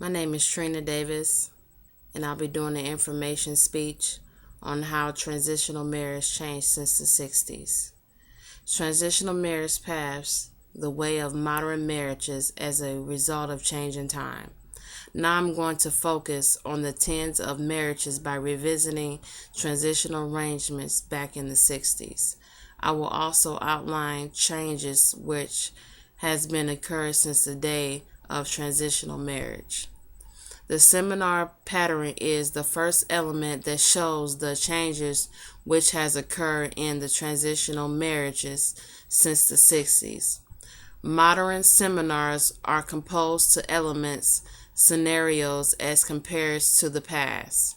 My name is Trina Davis, and I'll be doing an information speech on how transitional marriage changed since the 60s. Transitional marriage paves the way of modern marriages as a result of change in time. Now I'm going to focus on the tens of marriages by revisiting transitional arrangements back in the 60s. I will also outline changes which has been occurred since the day of transitional marriage. The seminar pattern is the first element that shows the changes which has occurred in the transitional marriages since the 60s. Modern seminars are composed to elements, scenarios as compared to the past.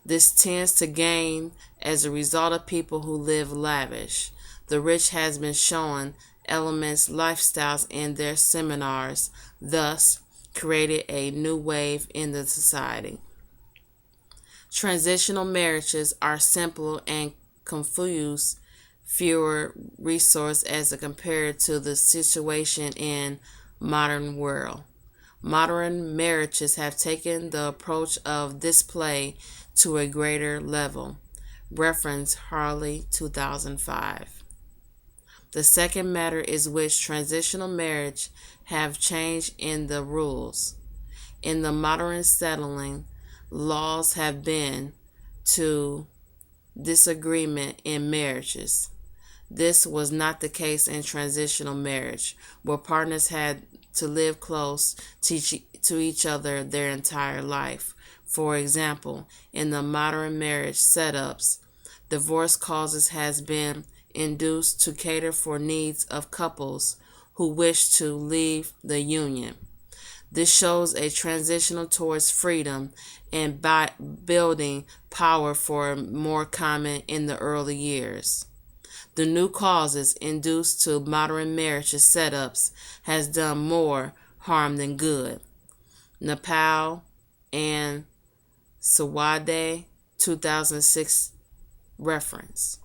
This tends to gain as a result of people who live lavish. The rich has been shown elements, lifestyles in their seminars, thus created a new wave in the society. Transitional marriages are simple and confuse fewer resources as compared to the situation in modern world. Modern marriages have taken the approach of display to a greater level. Reference Harley 2005. The second matter is which transitional marriage have changed in the rules. In the modern settling, laws have been to disagreement in marriages. This was not the case in transitional marriage, where partners had to live close to each other their entire life. For example, in the modern marriage setups, divorce causes has been induced to cater for needs of couples who wish to leave the union. This shows a transition towards freedom and building power for more common in the early years. The new causes induced to modern marriage setups has done more harm than good. Nepal and Sawade 2006 reference.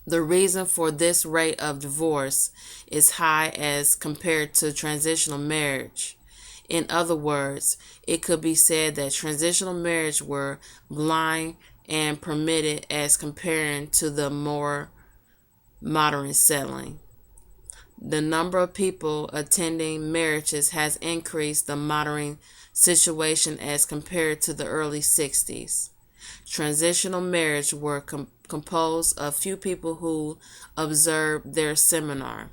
The reason for this rate of divorce is high as compared to transitional marriage. In other words, it could be said that transitional marriage were blind and permitted as comparing to the more modern settling. The number of people attending marriages has increased the modern situation as compared to the early 60s. Transitional marriage were composed of few people who observed their seminar.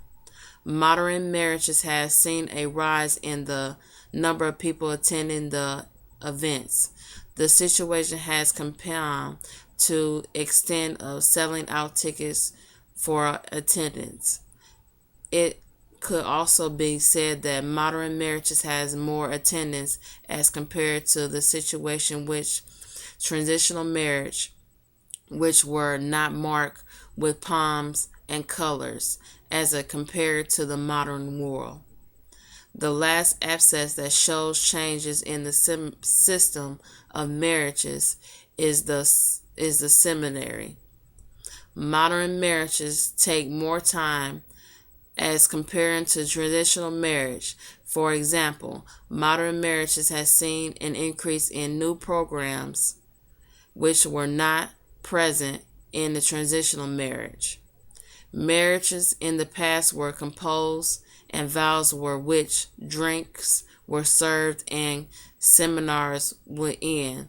Modern marriages has seen a rise in the number of people attending the events. The situation has compounded to extent of selling out tickets for attendance. It could also be said that modern marriages has more attendance as compared to the situation which transitional marriage, which were not marked with palms and colors as compared to the modern world. The last abscess that shows changes in the system of marriages is the seminary. Modern marriages take more time as comparing to traditional marriage. For example, modern marriages has seen an increase in new programs which were not present in the transitional marriage. Marriages in the past were composed and vows were which drinks were served and seminars were in.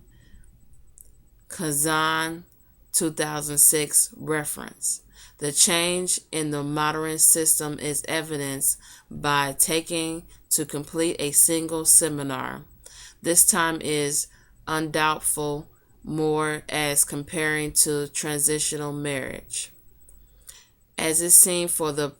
Kazan 2006 reference. The change in the modern system is evidenced by taking to complete a single seminar. This time is undoubtful more as comparing to transitional marriage. As is seen for the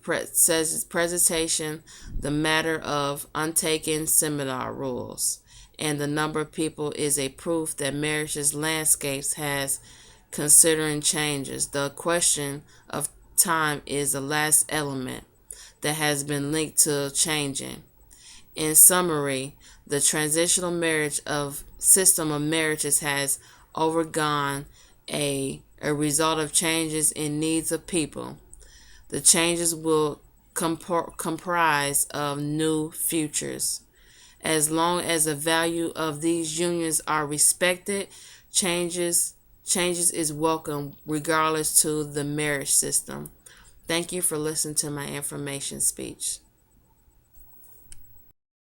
presentation, the matter of untaken seminar rules and the number of people is a proof that marriage's landscapes has considering changes. The question of time is the last element that has been linked to changing. In summary, the transitional marriage of system of marriages has overgone a result of changes in needs of people. The changes will comprise of new futures. As long as the value of these unions are respected, changes is welcome regardless to the marriage system. Thank you for listening to my information speech.